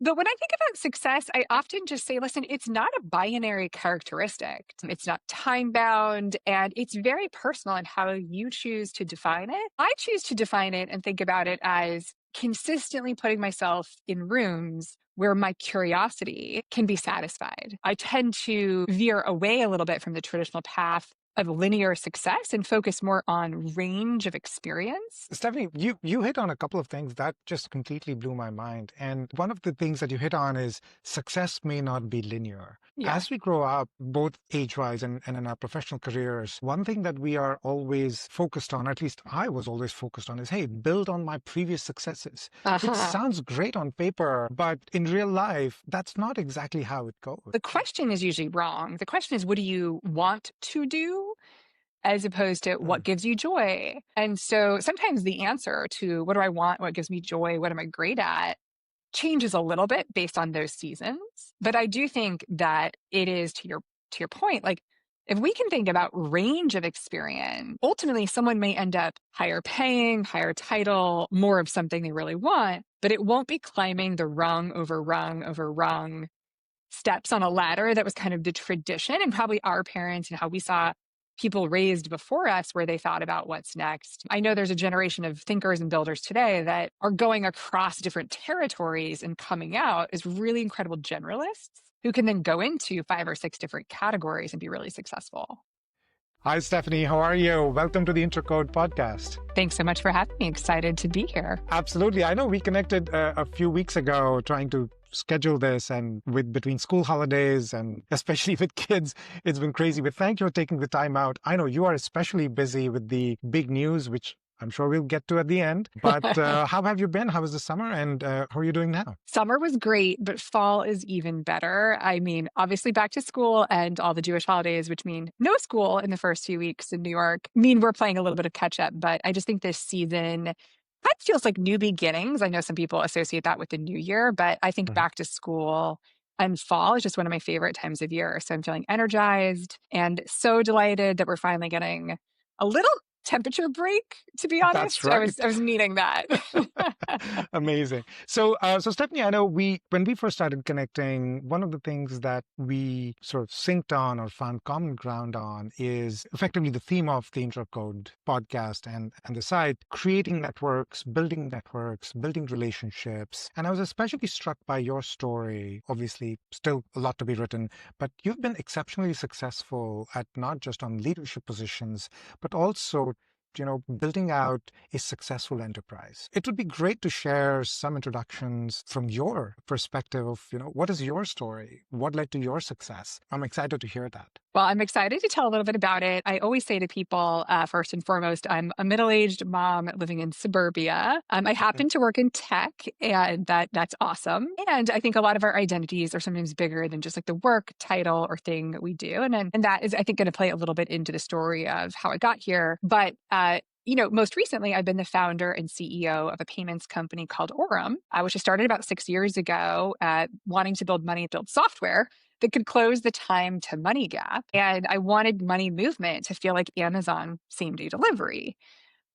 But when I think about success, I often just say, listen, it's not a binary characteristic. It's not time bound, and it's very personal in how you choose to define it. I choose to define it and think about it as consistently putting myself in rooms where my curiosity can be satisfied. I tend to veer away a little bit from the traditional path of linear success and focus more on range of experience. Stephanie, you hit on a couple of things that just completely blew my mind. And one of the things that you hit on is success may not be linear. Yeah. As we grow up, both age-wise and in our professional careers, one thing that we are always focused on, at least I was always focused on, is, hey, build on my previous successes, which Uh-huh. sounds great on paper, but in real life, that's not exactly how it goes. The question is usually wrong. The question is, what do you want to do? As opposed to what Mm, gives you joy. And so sometimes the answer to what do I want, what gives me joy, what am I great at, changes a little bit based on those seasons. But I do think that it is to your point, like if we can think about range of experience, ultimately someone may end up higher paying, higher title, more of something they really want, but it won't be climbing the rung over rung over rung steps on a ladder that was kind of the tradition and probably our parents and how we saw people raised before us where they thought about what's next. I know there's a generation of thinkers and builders today that are going across different territories and coming out as really incredible generalists who can then go into 5 or 6 different categories and be really successful. Hi, Stephanie. How are you? Welcome to the Intercode podcast. Thanks so much for having me. Excited to be here. Absolutely. I know we connected a few weeks ago trying to schedule this, and with between school holidays and especially with kids, it's been crazy. But thank you for taking the time out. I know you are especially busy with the big news, which I'm sure we'll get to at the end. But how have you been? How was the summer? And how are you doing now? Summer was great, but fall is even better. I mean, obviously back to school and all the Jewish holidays, which mean no school in the first few weeks in New York, mean we're playing a little bit of catch up. But I just think this season kind of feels like new beginnings. I know some people associate that with the new year, but I think Mhm. back to school and fall is just one of my favorite times of year. So I'm feeling energized and so delighted that we're finally getting a little temperature break, to be That's honest. I right. was I was needing that. Amazing. So Stephanie, I know when we first started connecting, one of the things that we sort of synced on or found common ground on is effectively the theme of the Intercode podcast and the site, creating networks, building relationships. And I was especially struck by your story. Obviously, still a lot to be written, but you've been exceptionally successful at not just on leadership positions, but also building out a successful enterprise. It would be great to share some introductions from your perspective of, what is your story? What led to your success? I'm excited to hear that. Well, I'm excited to tell a little bit about it. I always say to people, first and foremost, I'm a middle-aged mom living in suburbia. I Mm. happen to work in tech, and that's awesome. And I think a lot of our identities are sometimes bigger than just like the work title or thing that we do. And that is, I think, going to play a little bit into the story of how I got here. But most recently, I've been the founder and CEO of a payments company called ORUM, which I started about 6 years ago, wanting to build software that could close the time to money gap. And I wanted money movement to feel like Amazon same day delivery.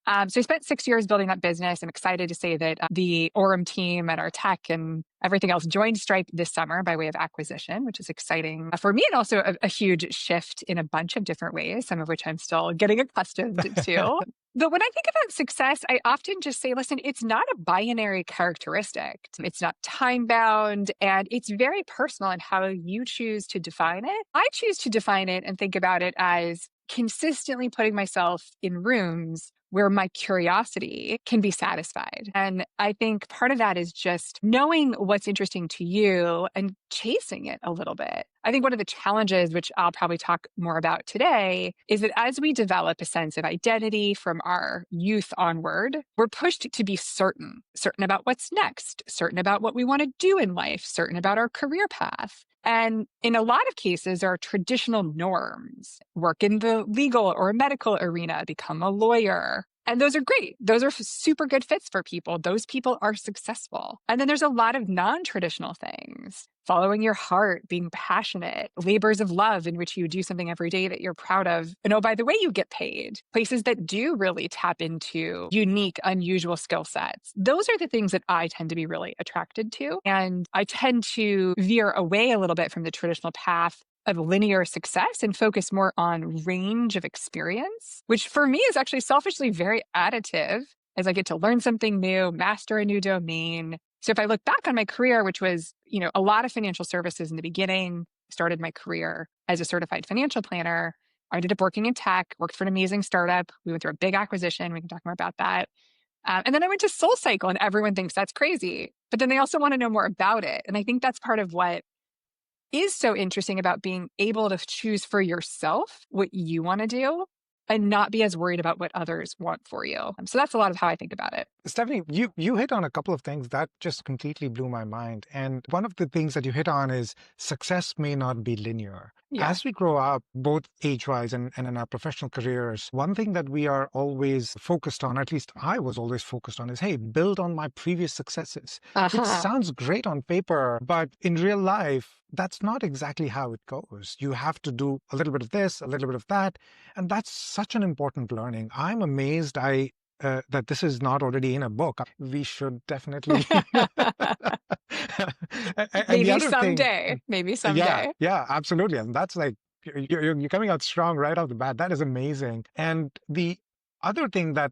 So I spent 6 years building that business. I'm excited to say that the ORUM team and our tech and everything else joined Stripe this summer by way of acquisition, which is exciting for me and also a huge shift in a bunch of different ways, some of which I'm still getting accustomed to. But when I think about success, I often just say, listen, it's not a binary characteristic. It's not time bound, and it's very personal in how you choose to define it. I choose to define it and think about it as consistently putting myself in rooms where my curiosity can be satisfied. And I think part of that is just knowing what's interesting to you and chasing it a little bit. I think one of the challenges, which I'll probably talk more about today, is that as we develop a sense of identity from our youth onward, we're pushed to be certain about what's next, certain about what we want to do in life, certain about our career path. And in a lot of cases, our traditional norms, work in the legal or medical arena, become a lawyer, And those are great. Those are super good fits for people. Those people are successful. And then there's a lot of non-traditional things. Following your heart, being passionate, labors of love in which you do something every day that you're proud of. And oh, by the way, you get paid. Places that do really tap into unique, unusual skill sets. Those are the things that I tend to be really attracted to. And I tend to veer away a little bit from the traditional path of linear success and focus more on range of experience, which for me is actually selfishly very additive as I get to learn something new, master a new domain. So if I look back on my career, which was, a lot of financial services in the beginning, started my career as a certified financial planner. I ended up working in tech, worked for an amazing startup. We went through a big acquisition. We can talk more about that. And then I went to SoulCycle, and everyone thinks that's crazy. But then they also want to know more about it. And I think that's part of what is so interesting about being able to choose for yourself what you want to do and not be as worried about what others want for you. So that's a lot of how I think about it. Stephany, you hit on a couple of things that just completely blew my mind. And one of the things that you hit on is success may not be linear. Yeah. As we grow up, both age-wise and in our professional careers, one thing that we are always focused on, at least I was always focused on, is, hey, build on my previous successes, which Uh-huh. sounds great on paper, but in real life, that's not exactly how it goes. You have to do a little bit of this, a little bit of that, and that's such an important learning. I'm amazed that this is not already in a book. We should definitely. And the Maybe other thing, someday. Maybe yeah, someday. yeah, absolutely. And that's like, you're coming out strong right off the bat. That is amazing. And the other thing that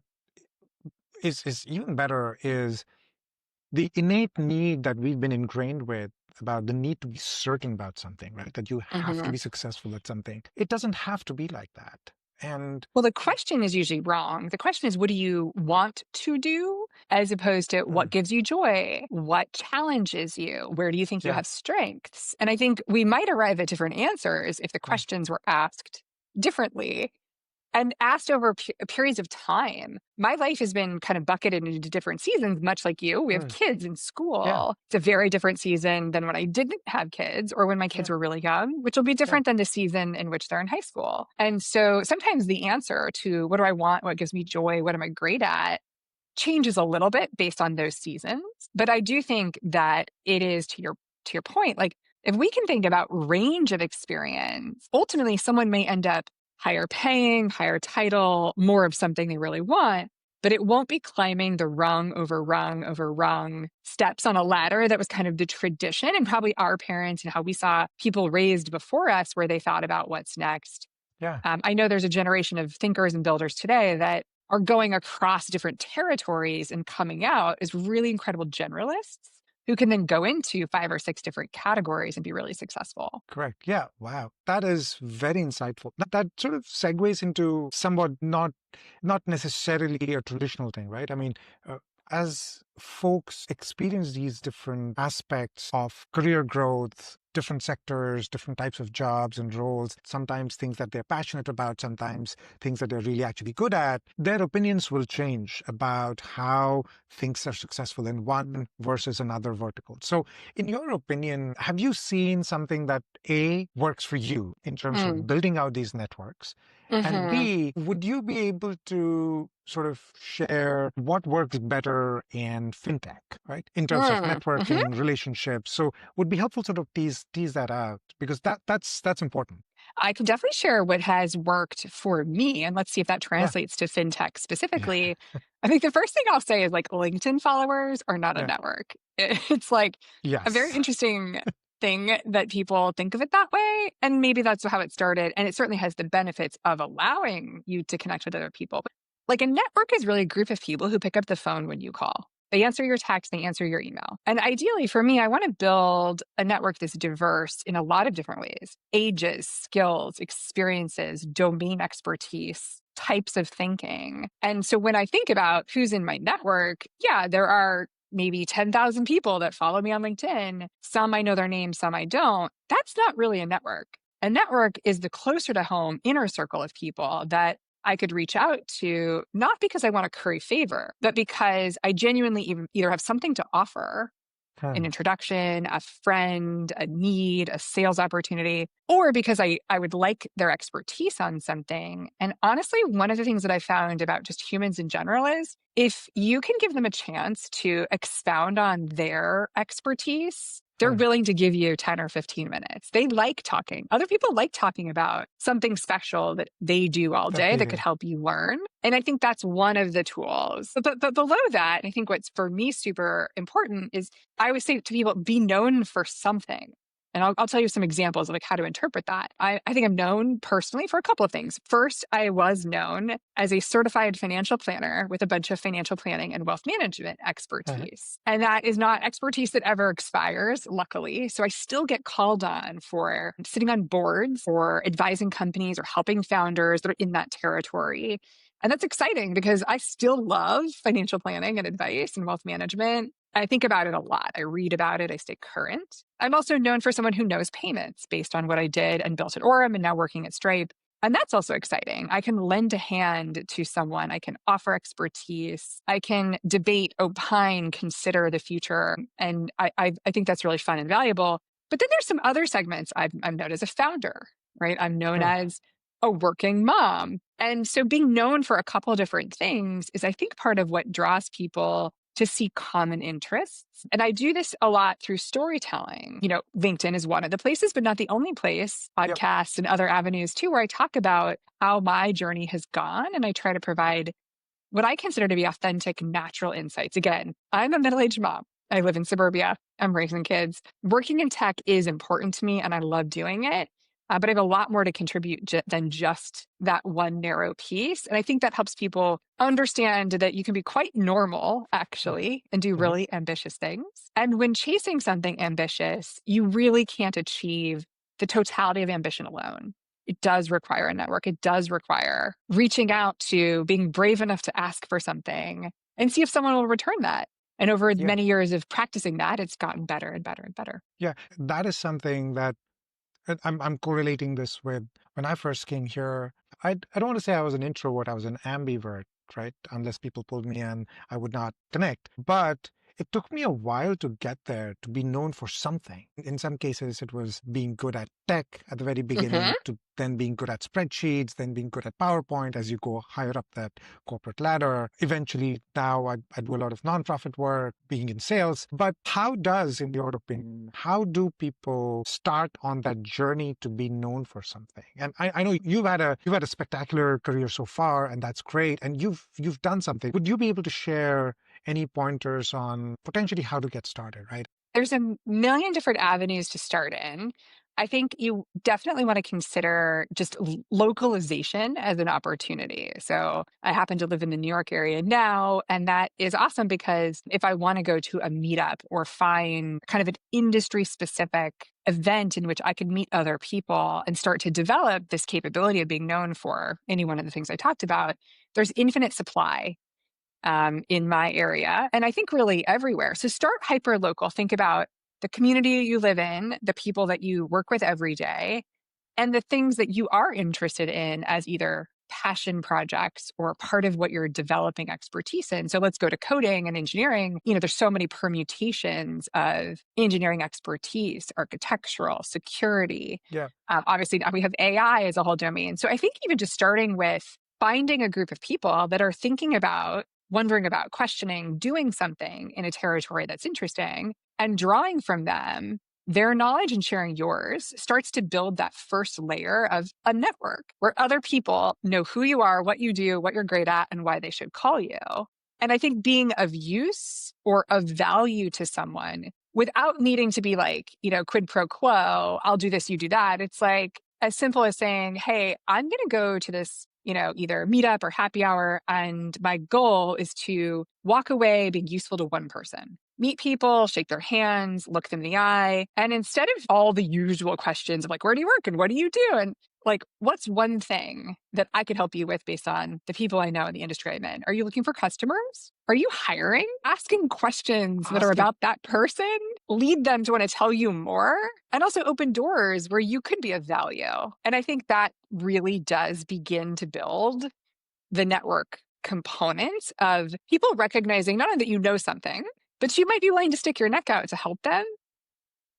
is even better is the innate need that we've been ingrained with about the need to be certain about something, right? That you have to Mhm. be successful at something. It doesn't have to be like that. And Well, the question is usually wrong. The question is, what do you want to do? As opposed to what mm, gives you joy? What challenges you? Where do you think you yeah, have strengths? And I think we might arrive at different answers if the mm, questions were asked differently and asked over periods of time. My life has been kind of bucketed into different seasons, much like you. We have mm, kids in yeah, school. It's a very different season than when I didn't have kids or when my kids yeah, were really young, which will be yeah, different than the season in which they're in high school. And so sometimes the answer to what do I want, what gives me joy, what am I great at, changes a little bit based on those seasons. But I do think that it is to your point, like if we can think about range of experience, ultimately someone may end up higher paying, higher title, more of something they really want, but it won't be climbing the rung over rung over rung steps on a ladder that was kind of the tradition and probably our parents and how we saw people raised before us where they thought about what's next. yeah. I know there's a generation of thinkers and builders today that are going across different territories and coming out as really incredible generalists who can then go into 5 or 6 different categories and be really successful. Correct. Yeah. Wow. That is very insightful. That sort of segues into somewhat not necessarily a traditional thing, right? I mean, as folks experience these different aspects of career growth, different sectors, different types of jobs and roles, sometimes things that they're passionate about, sometimes things that they're really actually good at, their opinions will change about how things are successful in one versus another vertical. So in your opinion, have you seen something that A, works for you in terms of Mm. building out these networks? And Hmm. B, would you be able to sort of share what works better in fintech, right? In terms of Mm-hmm. networking, relationships. So would be helpful sort of tease that out because that's important. I can definitely share what has worked for me, and let's see if that Yeah. translates to fintech Yeah. specifically. I think the first thing I'll say is like LinkedIn followers are not a Yeah. network. It's like a very Yes. interesting thing that people think of it that way. And maybe that's how it started. And it certainly has the benefits of allowing you to connect with other people. But like a network is really a group of people who pick up the phone when you call. They answer your text, they answer your email. And ideally for me, I want to build a network that's diverse in a lot of different ways: ages, skills, experiences, domain expertise, types of thinking. And so when I think about who's in my network, yeah, there are maybe 10,000 people that follow me on LinkedIn. Some I know their names, some I don't. That's not really a network. A network is the closer to home inner circle of people that I could reach out to, not because I want to curry favor, but because I genuinely either have something to offer an introduction, a friend, a need, a sales opportunity, or because I would like their expertise on something. And honestly, one of the things that I found about just humans in general is if you can give them a chance to expound on their expertise, they're Right. willing to give you 10 or 15 minutes. They like talking. Other people like talking about something special that they do all That day they that could do. help you learn. And I think that's one of the tools. But below that, I think what's for me super important is I always say to people, be known for something. And I'll tell you some examples of like how to interpret that. I think I'm known personally for a couple of things. First, I was known as a certified financial planner with a bunch of financial planning and wealth management Uh-huh. expertise. And that is not expertise that ever expires, luckily. So I still get called on for sitting on boards or advising companies or helping founders that are in that territory. And that's exciting because I still love financial planning and advice and wealth management. I think about it a lot. I read about it. I stay current. I'm also known for someone who knows payments based on what I did and built at ORUM and now working at Stripe. And that's also exciting. I can lend a hand to someone. I can offer expertise. I can debate, opine, consider the future. And I think that's really fun and valuable. But then there's some other segments. I'm known as a founder, right? I'm known Right. as a working mom. And so being known for a couple of different things is, I think, part of what draws people to see common interests. And I do this a lot through storytelling. LinkedIn is one of the places, but not the only place, Yep. podcasts and other avenues too, where I talk about how my journey has gone. And I try to provide what I consider to be authentic, natural insights. Again, I'm a middle-aged mom. I live in suburbia. I'm raising kids. Working in tech is important to me and I love doing it. But I have a lot more to contribute than just that one narrow piece. And I think that helps people understand that you can be quite normal, actually, and do Mm-hmm. really ambitious things. And when chasing something ambitious, you really can't achieve the totality of ambition alone. It does require a network. It does require reaching out to being brave enough to ask for something and see if someone will return that. And over Yeah. many years of practicing that, it's gotten better and better and better. Yeah. That is something that I'm correlating this with when I first came here. I don't want to say I was an introvert. I was an ambivert, right? Unless people pulled me in, I would not connect. But it took me a while to get there, to be known for something. In some cases, it was being good at tech at the very beginning, to then being good at spreadsheets, then being good at PowerPoint as you go higher up that corporate ladder. Eventually, now I do a lot of nonprofit work, being in sales. But how does, in your opinion, how do people start on that journey to be known for something? And I know you've had a spectacular career so far, and that's great. And you've done something. Would you be able to share any pointers on potentially how to get started, right? There's a million different avenues to start in. I think you definitely want to consider just localization as an opportunity. So I happen to live in the New York area now, and that is awesome because if I want to go to a meetup or find kind of an industry specific event in which I could meet other people and start to develop this capability of being known for any one of the things I talked about, there's infinite supply in my area, and I think really everywhere. So start hyper local. Think about the community you live in, the people that you work with every day, and the things that you are interested in as either passion projects or part of what you're developing expertise in. So let's go to coding and engineering. There's so many permutations of engineering expertise, architectural, security. Yeah. Obviously, now we have AI as a whole domain. So I think even just starting with finding a group of people that are thinking about, wondering about, questioning, doing something in a territory that's interesting and drawing from them their knowledge and sharing yours starts to build that first layer of a network where other people know who you are, what you do, what you're great at, and why they should call you. And I think being of use or of value to someone without needing to be like, quid pro quo, I'll do this, you do that. It's like as simple as saying, hey, I'm going to go to this, either meetup or happy hour. And my goal is to walk away being useful to one person. Meet people, shake their hands, look them in the eye. And instead of all the usual questions of like, where do you work and what do you do? And like, what's one thing that I could help you with based on the people I know in the industry I'm in? Are you looking for customers? Are you hiring? Asking questions that are Asking. about that person lead them to want to tell you more and also open doors where you could be of value. And I think that really does begin to build the network components of people recognizing not only that you know something, but you might be willing to stick your neck out to help them.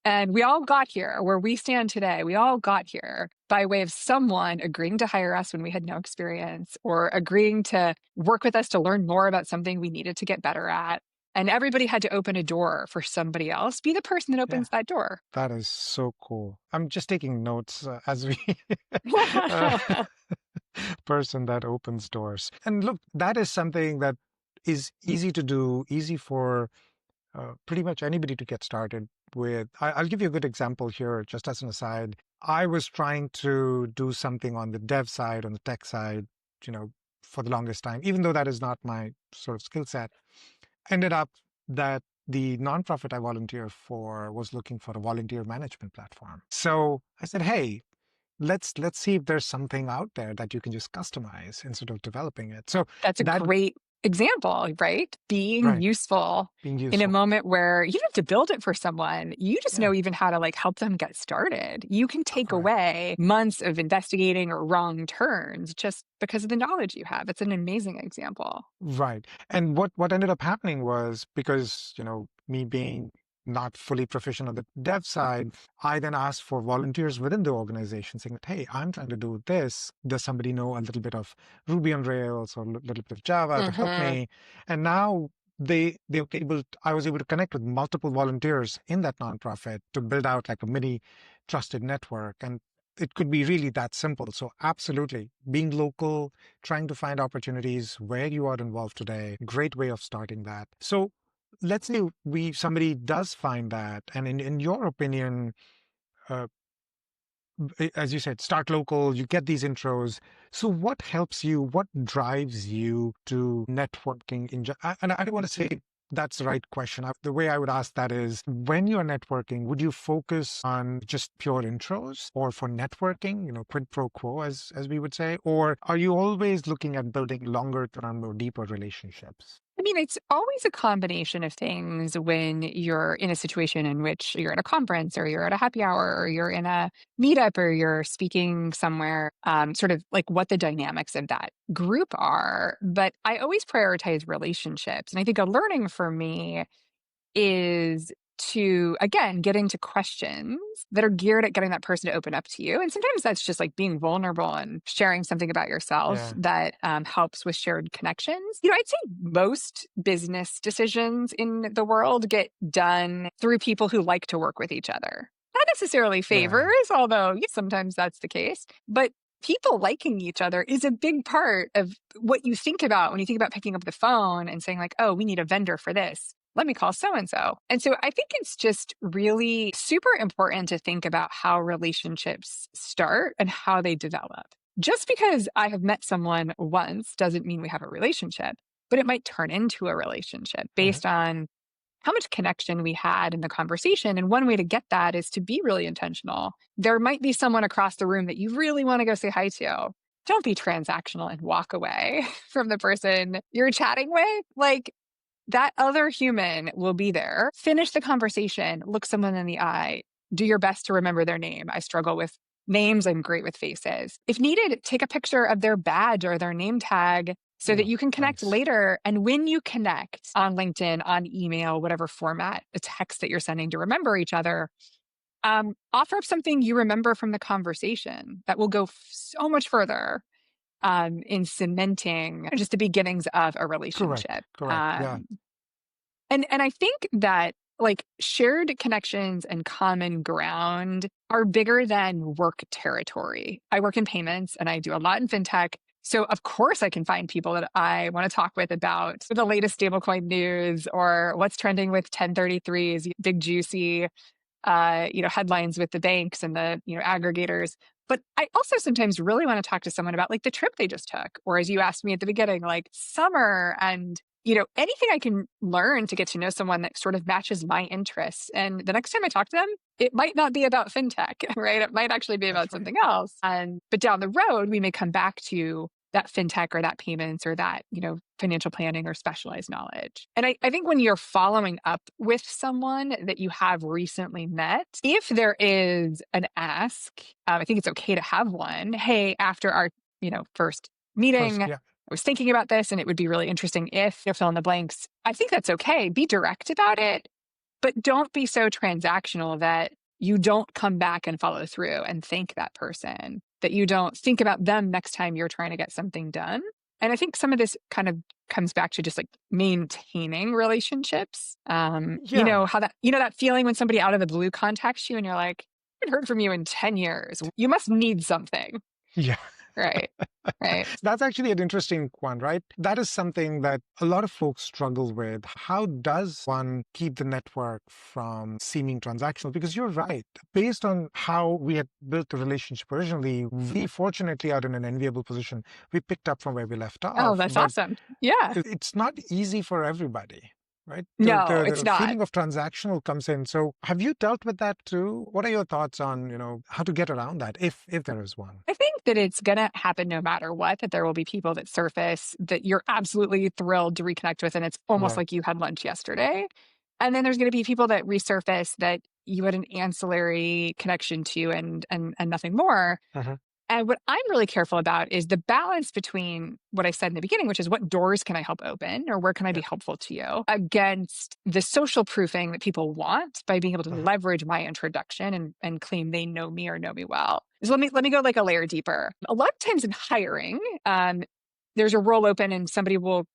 And we all got here where we stand today. We all got here by way of someone agreeing to hire us when we had no experience or agreeing to work with us to learn more about something we needed to get better at. And everybody had to open a door for somebody else. Be the person that Yeah. opens that door. That is so cool. I'm just taking notes as we uh, person that opens doors. And look, that is something that is easy to do, easy for pretty much anybody to get started with. I'll give you a good example here, just as an aside. I was trying to do something on the dev side, on the tech side, you know, for the longest time, even though that is not my sort of skill set. Ended up that the nonprofit I volunteer for was looking for a volunteer management platform. So I said, hey, let's see if there's something out there that you can just customize instead of developing it. So That's a that, great example, right? Being right, useful being in a useful. moment where you don't have to build it for someone. You just Yeah, know even how to like help them get started. You can take correct. away months of investigating or wrong turns just because of the knowledge you have. It's an amazing example. Right. And what ended up happening was because, me being not fully proficient on the dev side, I then asked for volunteers within the organization saying that, hey, I'm trying to do this. Does somebody know a little bit of Ruby on Rails or a little bit of Java to help Hmm. me? And now I was able to connect with multiple volunteers in that nonprofit to build out like a mini trusted network. And it could be really that simple. So absolutely being local, trying to find opportunities where you are involved today. Great way of starting that. So let's say somebody does find that, and in your opinion, uh, as you said, start local, you get these intros. So what helps you? What drives you to networking? And I don't want to say that's the right question. The way I would ask that is, when you're networking, would you focus on just pure intros or for networking, quid pro quo, as we would say, or are you always looking at building longer term or deeper relationships? I mean, it's always a combination of things when you're in a situation in which you're at a conference or you're at a happy hour or you're in a meetup or you're speaking somewhere, sort of like what the dynamics of that group are. But I always prioritize relationships. And I think a learning for me is to, again, get into questions that are geared at getting that person to open up to you. And sometimes that's just like being vulnerable and sharing something about yourself Yeah. that helps with shared connections. I'd say most business decisions in the world get done through people who like to work with each other. Not necessarily Yeah. favors, although sometimes that's the case. But people liking each other is a big part of what you think about when you think about picking up the phone and saying, like, oh, we need a vendor for this. Let me call so and so. And so I think it's just really super important to think about how relationships start and how they develop. Just because I have met someone once doesn't mean we have a relationship, but it might turn into a relationship Mhm. based on how much connection we had in the conversation. And one way to get that is to be really intentional. There might be someone across the room that you really want to go say hi to. Don't be transactional and walk away from the person you're chatting with. Like, that other human will be there. Finish the conversation, look someone in the eye, do your best to remember their name. I struggle with names, I'm great with faces. If needed, take a picture of their badge or their name tag so that Oh, you can connect nice. later. And when you connect on LinkedIn, on email, whatever format, a text that you're sending to remember each other, offer up something you remember from the conversation that will go so much further in cementing just the beginnings of a Correct. relationship. Correct. Yeah. Um, and I think that like shared connections and common ground are bigger than work territory. I work in payments and I do a lot in fintech. So of course I can find people that I want to talk with about the latest stablecoin news or what's trending with 1033s, big juicy headlines with the banks and the, aggregators. But I also sometimes really want to talk to someone about like the trip they just took, or as you asked me at the beginning, like summer and, anything I can learn to get to know someone that sort of matches my interests. And the next time I talk to them, it might not be about fintech, right? It might actually be That's about right. something else. But down the road, we may come back to that fintech or that payments or that, financial planning or specialized knowledge. And I think when you're following up with someone that you have recently met, if there is an ask, I think it's okay to have one. Hey, after our, first First, meeting, yeah. I was thinking about this and it would be really interesting if, fill in the blanks. I think that's okay. Be direct about it, but don't be so transactional that you don't come back and follow through and thank that person, that you don't think about them next time you're trying to get something done. And I think some of this kind of comes back to just like maintaining relationships. Yeah. How that feeling when somebody out of the blue contacts you and you're like, I haven't heard from you in 10 years. You must need something. Yeah. Right. Right. That's actually an interesting one, right? That is something that a lot of folks struggle with. How does one keep the network from seeming transactional? Because you're right. Based on how we had built the relationship originally, we fortunately are in an enviable position. We picked up from where we left Oh, off, that's but awesome. Yeah. it's not easy for everybody. Right? No, it's The not. feeling of transactional comes in. So have you dealt with that too? What are your thoughts on, how to get around that if there is one? I think that it's going to happen no matter what, that there will be people that surface that you're absolutely thrilled to reconnect with. And it's almost Right. like you had lunch yesterday. And then there's going to be people that resurface that you had an ancillary connection to and nothing more. Mhm. And what I'm really careful about is the balance between what I said in the beginning, which is what doors can I help open or where can I Yeah. be helpful to you, against the social proofing that people want by being able to Mhm. leverage my introduction and claim they know me or know me well. So let me go like a layer deeper. A lot of times in hiring, there's a role open and somebody will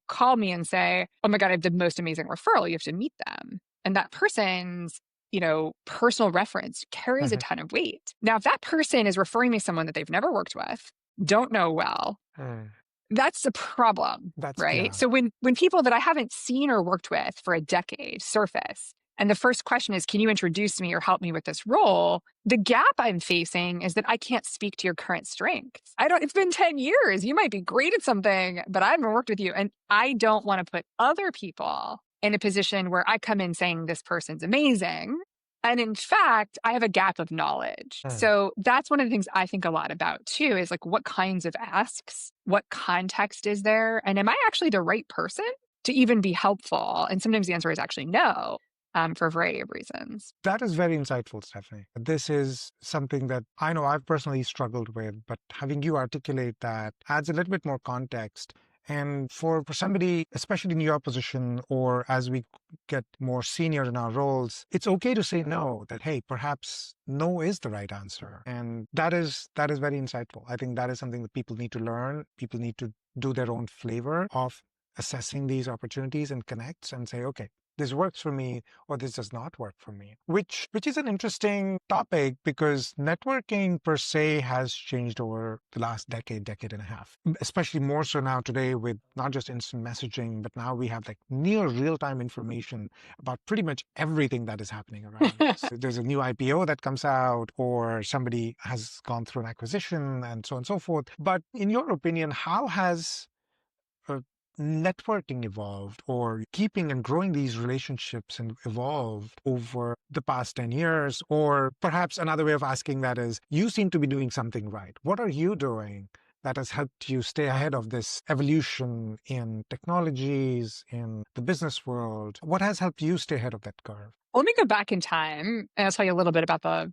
call me and say, "Oh my God, I have the most amazing referral. You have to meet them." And that person's personal reference carries a Mhm. ton of weight. Now, if that person is referring me someone that they've never worked with, don't know well, Mm. that's a problem, That's right? yeah. So when people that I haven't seen or worked with for a decade surface, and the first question is, can you introduce me or help me with this role? The gap I'm facing is that I can't speak to your current strengths. It's been 10 years. You might be great at something, but I haven't worked with you. And I don't want to put other people in a position where I come in saying this person's amazing. And in fact, I have a gap of knowledge. Mm. So that's one of the things I think a lot about too is like what kinds of asks, what context is there? And am I actually the right person to even be helpful? And sometimes the answer is actually no, for a variety of reasons. That is very insightful, Stephanie. This is something that I know I've personally struggled with, but having you articulate that adds a little bit more context. And for somebody, especially in your position, or as we get more senior in our roles, it's okay to say no, that, hey, perhaps no is the right answer. And that is very insightful. I think that is something that people need to learn. People need to do their own flavor of assessing these opportunities and connects and say, okay, this works for me or this does not work for me, which is an interesting topic because networking per se has changed over the last decade and a half, especially more so now today with not just instant messaging, but now we have like near real-time information about pretty much everything that is happening around us. There's a new IPO that comes out or somebody has gone through an acquisition and so on and so forth. But in your opinion, how has uh, networking evolved or keeping and growing these relationships and evolved over the past 10 years? Or perhaps another way of asking that is, you seem to be doing something right. What are you doing that has helped you stay ahead of this evolution in technologies, in the business world? What has helped you stay ahead of that curve? Let me go back in time and I'll tell you a little bit about the,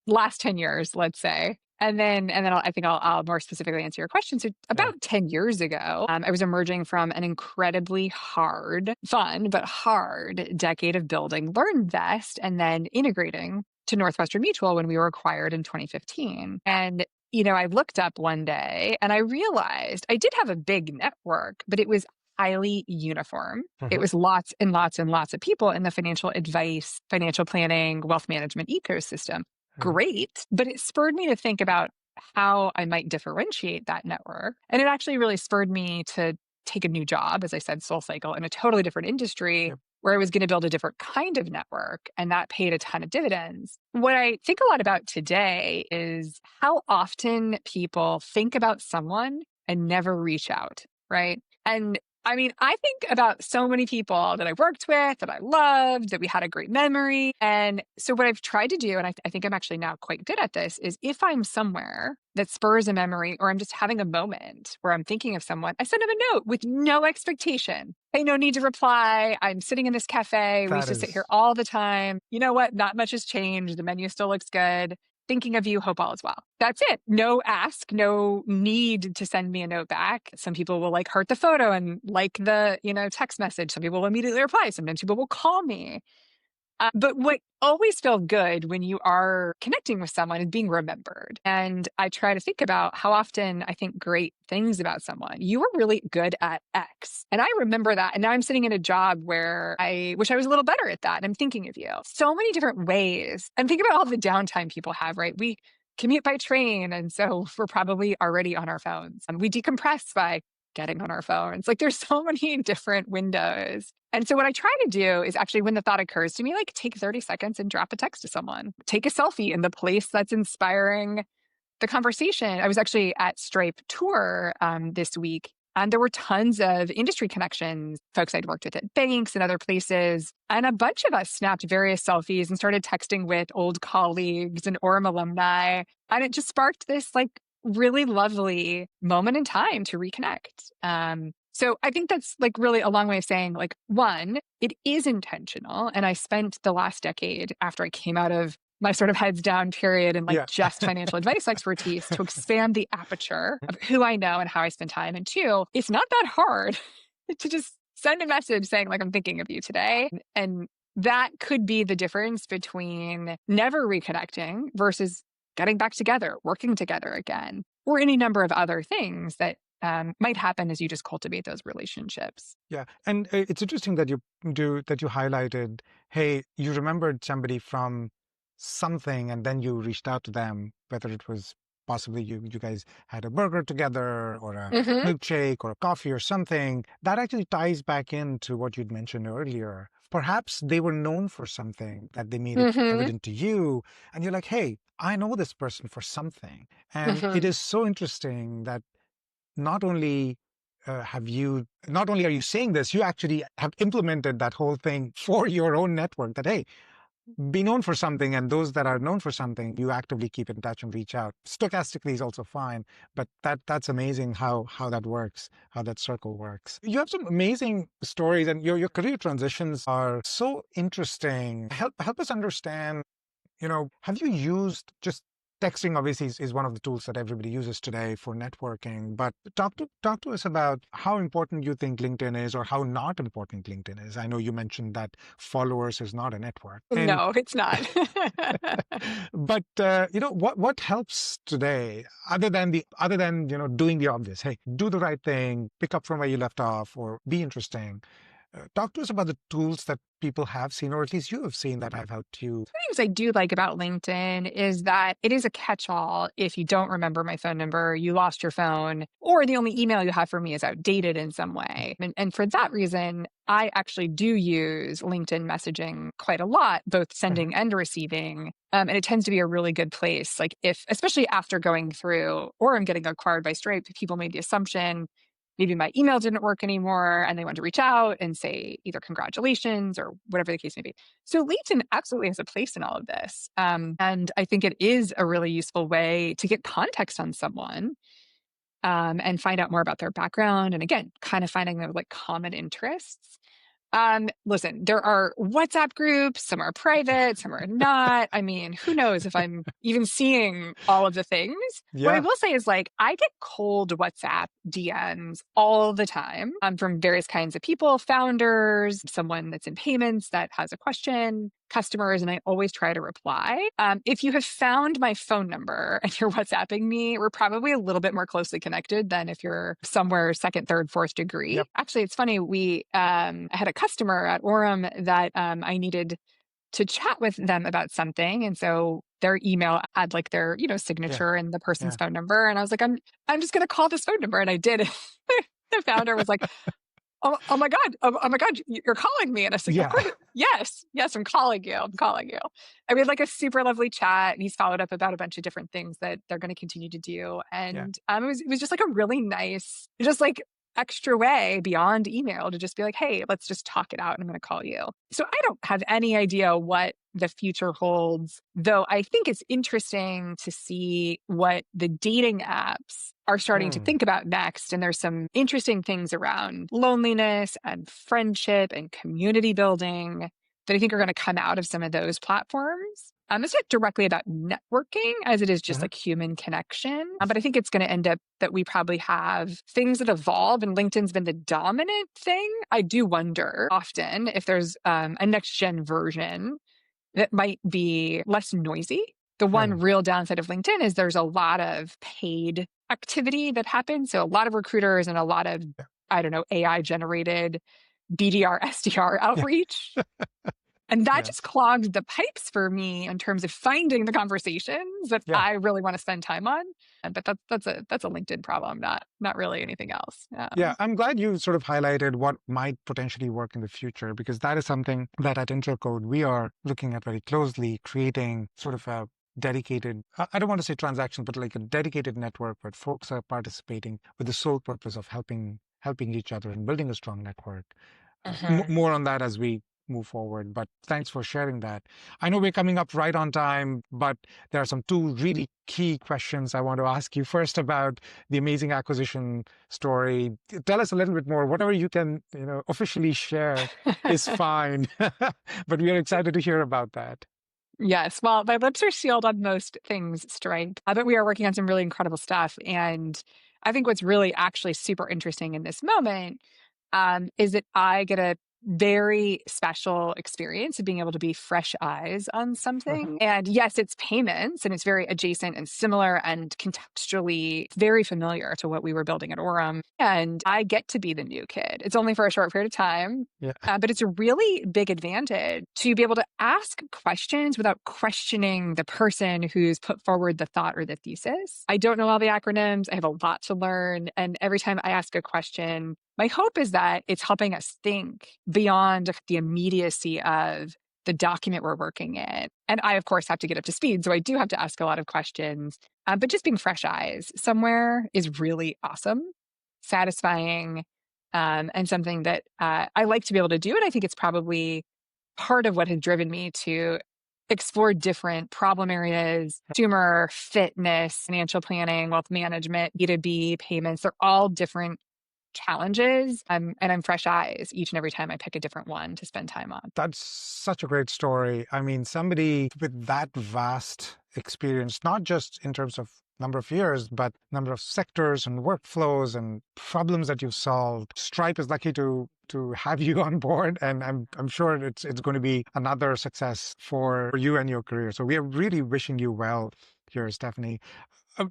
last 10 years, let's say. And then I think I'll more specifically answer your question. So Yeah. about 10 years ago, I was emerging from an incredibly hard, fun, but hard decade of building LearnVest and then integrating to Northwestern Mutual when we were acquired in 2015. And I looked up one day and I realized I did have a big network, but it was highly uniform. It Mhm. was lots and lots and lots of people in the financial advice, financial planning, wealth management ecosystem. Mhm. Great. But it spurred me to think about how I might differentiate that network. And it actually really spurred me to take a new job, as I said, Soul Cycle, in a totally different industry Yep. where I was going to build a different kind of network. And that paid a ton of dividends. What I think a lot about today is how often people think about someone and never reach out, right? And I mean, I think about so many people that I worked with, that I loved, that we had a great memory. And so, what I've tried to do, and I think I'm actually now quite good at this, is if I'm somewhere that spurs a memory or I'm just having a moment where I'm thinking of someone, I send them a note with no expectation. Hey, no need to reply. I'm sitting in this cafe. We That used to sit here is, all the time. You know what? Not much has changed. The menu still looks good. thinking of you, hope all is well. That's it. No ask, no need to send me a note back. Some people will like heart the photo and like the, text message. Some people will immediately reply. Sometimes people will call me. But what always feels good when you are connecting with someone is being remembered. And I try to think about how often I think great things about someone. You were really good at X. And I remember that. And now I'm sitting in a job where I wish I was a little better at that. And I'm thinking of you. So many different ways. And think about all the downtime people have, right? We commute by train. And so we're probably already on our phones. We decompress by getting on our phones. Like there's so many different windows. And so what I try to do is actually when the thought occurs to me, like take 30 seconds and drop a text to someone, take a selfie in the place that's inspiring the conversation. I was actually at Stripe Tour this week, and there were tons of industry connections, folks I'd worked with at banks and other places. And a bunch of us snapped various selfies and started texting with old colleagues and ORUM alumni. And it just sparked this like really lovely moment in time to reconnect. So I think that's like really a long way of saying like, one, it is intentional. And I spent the last decade after I came out of my sort of heads down period and like Yeah. just financial advice expertise to expand the aperture of who I know and how I spend time. And two, it's not that hard to just send a message saying like, I'm thinking of you today. And that could be the difference between never reconnecting versus getting back together, working together again, or any number of other things that might happen as you just cultivate those relationships. Yeah. And it's interesting that you highlighted, hey, you remembered somebody from something and then you reached out to them, whether it was possibly you guys had a burger together or a Mm-hmm. milkshake or a coffee or something. That actually ties back into what you'd mentioned earlier. Perhaps they were known for something that they made it Mm-hmm. evident to you. And you're like, hey, I know this person for something. And it Mm-hmm. is so interesting that not only not only are you saying this, you actually have implemented that whole thing for your own network that, hey, be known for something, and those that are known for something, you actively keep in touch and reach out. Stochastically is also fine, but that's amazing how that works, how that circle works. You have some amazing stories, and your career transitions are so interesting. Help us understand, have you used just texting obviously is one of the tools that everybody uses today for networking, but talk to us about how important you think LinkedIn is or how not important LinkedIn is. I know you mentioned that followers is not a network. And No, it's not. but what helps today other than doing the obvious, hey, do the right thing, pick up from where you left off, or be interesting. Talk to us about the tools that people have seen, or at least you have seen, that have helped you. Things I do like about LinkedIn is that it is a catch-all. If you don't remember my phone number, you lost your phone, or the only email you have for me is outdated in some way. And for that reason, I actually do use LinkedIn messaging quite a lot, both Uh-huh. sending and receiving. And it tends to be a really good place. Like especially after going through, or I'm getting acquired by Stripe, people made the assumption maybe my email didn't work anymore and they want to reach out and say either congratulations or whatever the case may be. So LinkedIn absolutely has a place in all of this. And I think it is a really useful way to get context on someone and find out more about their background. And again, kind of finding their like common interests. Listen, there are WhatsApp groups, some are private, some are not. I mean, who knows if I'm even seeing all of the things. What I Yeah. will say is like, I get cold WhatsApp DMs all the time from various kinds of people, founders, someone that's in payments that has a question, customers, and I always try to reply. If you have found my phone number and you're WhatsApping me, we're probably a little bit more closely connected than if you're somewhere second, third, fourth degree. Yep. Actually, it's funny. I had a customer at ORUM that I needed to chat with them about something, and so their email had like their Yeah. signature and the person's Yeah. phone number, and I was like, I'm just gonna call this phone number, and I did. The founder was like, oh my God. Oh my God, you're calling me. And I was like, of Yeah. course. Yes, I'm calling you. I'm calling you. And we had like a super lovely chat. And he's followed up about a bunch of different things that they're going to continue to do. Yeah. And it was just like a really nice, just like extra way beyond email to just be like, hey, let's just talk it out and I'm going to call you. So I don't have any idea what the future holds, though I think it's interesting to see what the dating apps are starting to Hmm. think about next. And there's some interesting things around loneliness and friendship and community building that I think are going to come out of some of those platforms. It's not directly about networking as it is just Mhm. like human connection. But I think it's going to end up that we probably have things that evolve, and LinkedIn's been the dominant thing. I do wonder often if there's a next gen version that might be less noisy. The one Right. real downside of LinkedIn is there's a lot of paid activity that happens. So a lot of recruiters and a lot of, Yeah. I don't know, AI generated BDR, SDR Yeah. outreach. And that Yeah. just clogged the pipes for me in terms of finding the conversations that Yeah. I really want to spend time on. But that's a LinkedIn problem, not really anything else. Yeah, I'm glad you sort of highlighted what might potentially work in the future, because that is something that at Intercode we are looking at very closely, creating sort of a dedicated, I don't want to say transaction, but like a dedicated network where folks are participating with the sole purpose of helping each other and building a strong network. Mhm. More on that as we move forward. But thanks for sharing that. I know we're coming up right on time, but there are some two really key questions I want to ask you. First, about the amazing acquisition story. Tell us a little bit more. Whatever you can, officially share is fine. But we are excited to hear about that. Yes. Well, my lips are sealed on most things, Stripe, but we are working on some really incredible stuff. And I think what's really actually super interesting in this moment is that I get a very special experience of being able to be fresh eyes on something. And yes, it's payments and it's very adjacent and similar and contextually very familiar to what we were building at ORUM. And I get to be the new kid. It's only for a short period of time. Yeah. But it's a really big advantage to be able to ask questions without questioning the person who's put forward the thought or the thesis. I don't know all the acronyms. I have a lot to learn. And every time I ask a question, my hope is that it's helping us think beyond the immediacy of the document we're working in. And I, of course, have to get up to speed. So I do have to ask a lot of questions. But just being fresh eyes somewhere is really awesome, satisfying, and something that I like to be able to do. And I think it's probably part of what has driven me to explore different problem areas: consumer, fitness, financial planning, wealth management, B2B, payments. They're all different challenges. And I'm fresh eyes each and every time I pick a different one to spend time on. That's such a great story. I mean, somebody with that vast experience, not just in terms of number of years, but number of sectors and workflows and problems that you've solved. Stripe is lucky to have you on board, and I'm sure it's going to be another success for you and your career. So we are really wishing you well here, Stephanie.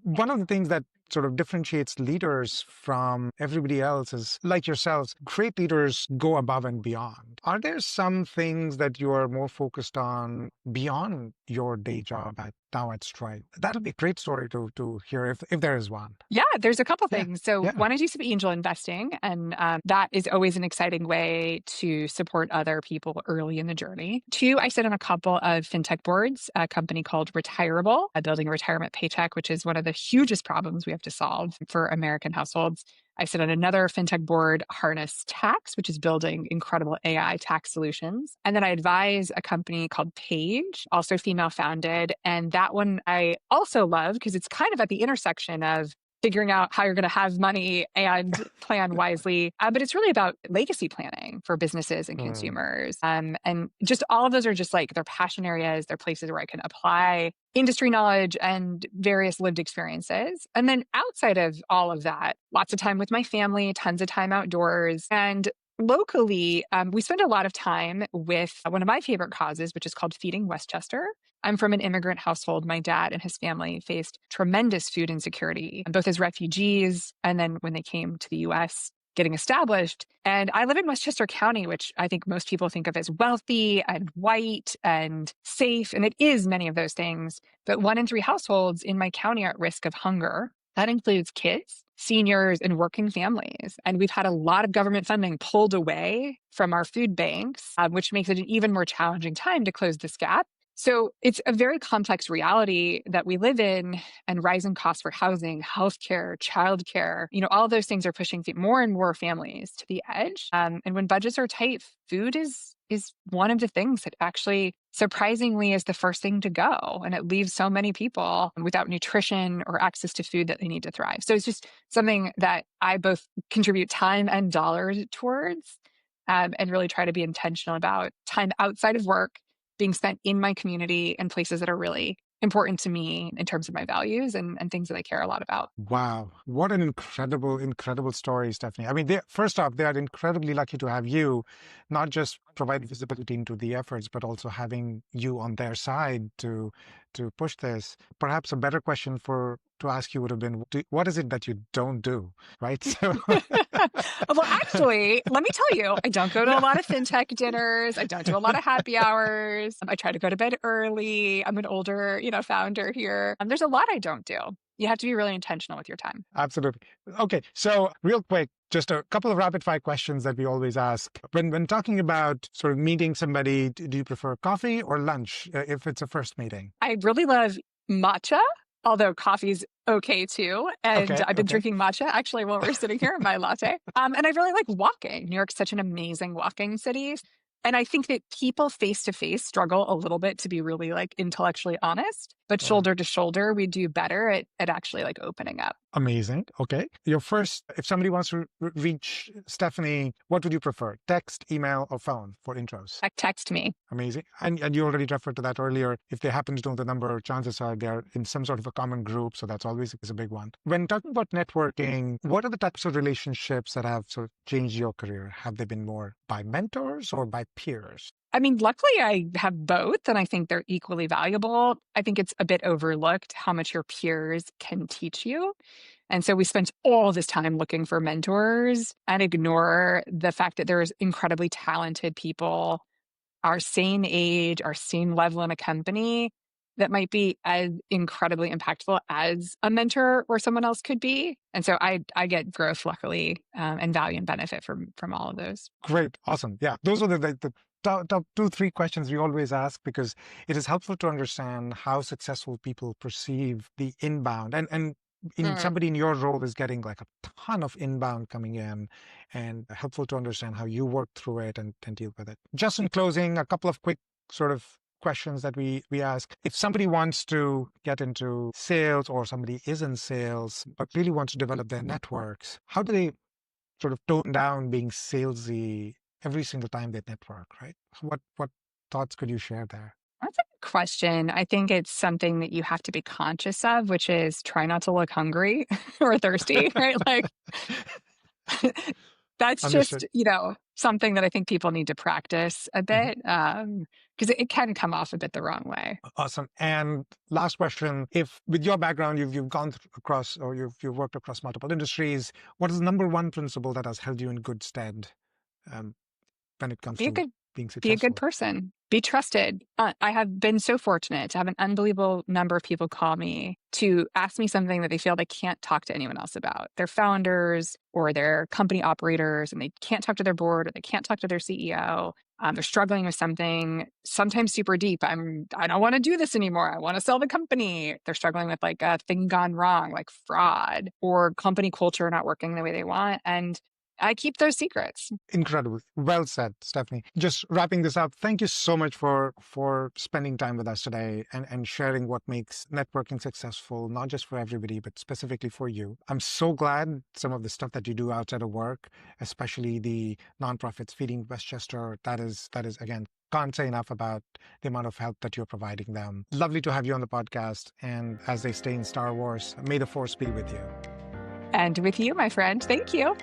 One of the things that sort of differentiates leaders from everybody else is, like yourselves, great leaders go above and beyond. Are there some things that you are more focused on beyond your day job now at Stripe? That'll be a great story to hear if there is one. Yeah, there's a couple Yeah. things. So, Yeah. one, I do some angel investing, and that is always an exciting way to support other people early in the journey. Two, I sit on a couple of fintech boards, a company called Retirable, building a retirement paycheck, which is one of the hugest problems we have to solve for American households. I sit on another fintech board, Harness Tax, which is building incredible AI tax solutions. And then I advise a company called Page, also female founded. And that one I also love because it's kind of at the intersection of figuring out how you're going to have money and plan wisely. But it's really about legacy planning for businesses and Mm. consumers. And just all of those are just like they're passion areas, they're places where I can apply industry knowledge and various lived experiences. And then outside of all of that, lots of time with my family, tons of time outdoors. And locally, we spend a lot of time with one of my favorite causes, which is called Feeding Westchester. I'm from an immigrant household. My dad and his family faced tremendous food insecurity, both as refugees and then when they came to the US getting established. And I live in Westchester County, which I think most people think of as wealthy and white and safe. And it is many of those things. But 1 in 3 households in my county are at risk of hunger. That includes kids, seniors, and working families. And we've had a lot of government funding pulled away from our food banks, which makes it an even more challenging time to close this gap. So it's a very complex reality that we live in, and rising costs for housing, healthcare, childcare, all of those things are pushing more and more families to the edge. And when budgets are tight, food is one of the things that actually surprisingly is the first thing to go. And it leaves so many people without nutrition or access to food that they need to thrive. So it's just something that I both contribute time and dollars towards, and really try to be intentional about time outside of work, being spent in my community and places that are really important to me in terms of my values and things that I care a lot about. Wow. What an incredible, incredible story, Stephany. I mean, first off, they are incredibly lucky to have you, not just provide visibility into the efforts, but also having you on their side to push this. Perhaps a better question to ask you would have been, what is it that you don't do? Right? So, Well, actually, let me tell you, I don't go to a lot of fintech dinners. I don't do a lot of happy hours. I try to go to bed early. I'm an older, founder here. There's a lot I don't do. You have to be really intentional with your time. absolutely. Okay. So, real quick, just a couple of rapid fire questions that we always ask. When talking about sort of meeting somebody, do you prefer coffee or lunch if it's a first meeting? I really love matcha, although coffee's okay too. And Okay. I've been Okay. drinking matcha actually while we're sitting here in my latte. And I really like walking. New York's such an amazing walking city. And I think that people face to face struggle a little bit to be really like intellectually honest, but Yeah. shoulder to shoulder, we do better at actually like opening up. Amazing. Okay. If somebody wants to reach Stephany, what would you prefer? Text, email, or phone for intros? Text me. Amazing. And you already referred to that earlier. If they happen to know the number, chances are they're in some sort of a common group. So that's always is a big one. When talking about networking, what are the types of relationships that have sort of changed your career? Have they been more by mentors or by peers? I mean, luckily I have both, and I think they're equally valuable. I think it's a bit overlooked how much your peers can teach you. And so we spent all this time looking for mentors and ignore the fact that there's incredibly talented people our same age, our same level in a company that might be as incredibly impactful as a mentor or someone else could be. And so I get growth, luckily, and value and benefit from all of those. Great. Awesome. Yeah. Those are the top two, three questions we always ask because it is helpful to understand how successful people perceive the inbound. And in Mm. somebody in your role is getting like a ton of inbound coming in and helpful to understand how you work through it and deal with it. Just in closing, a couple of quick sort of questions that we ask. If somebody wants to get into sales or somebody is in sales, but really wants to develop their networks, how do they sort of tone down being salesy every single time they network, right? What thoughts could you share there? That's a good question. I think it's something that you have to be conscious of, which is try not to look hungry or thirsty, right? Like that's just, Understood. something that I think people need to practice a Mhm. bit because it can come off a bit the wrong way. Awesome. And last question: if with your background, you've gone across or you've worked across multiple industries, what is the number one principle that has held you in good stead um, when it comes Be a to good being Be a good successful? person. Be trusted. I have been so fortunate to have an unbelievable number of people call me to ask me something that they feel they can't talk to anyone else about. They're founders or they're company operators and they can't talk to their board or they can't talk to their CEO. They're struggling with something sometimes super deep. I don't want to do this anymore. I want to sell the company. They're struggling with like a thing gone wrong, like fraud or company culture not working the way they want. And I keep those secrets. Incredible. Well said, Stephany. Just wrapping this up, thank you so much for spending time with us today and sharing what makes networking successful, not just for everybody, but specifically for you. I'm so glad some of the stuff that you do outside of work, especially the nonprofits feeding Westchester, that is again, can't say enough about the amount of help that you're providing them. Lovely to have you on the podcast. And as they say in Star Wars, may the force be with you. And with you, my friend, thank you.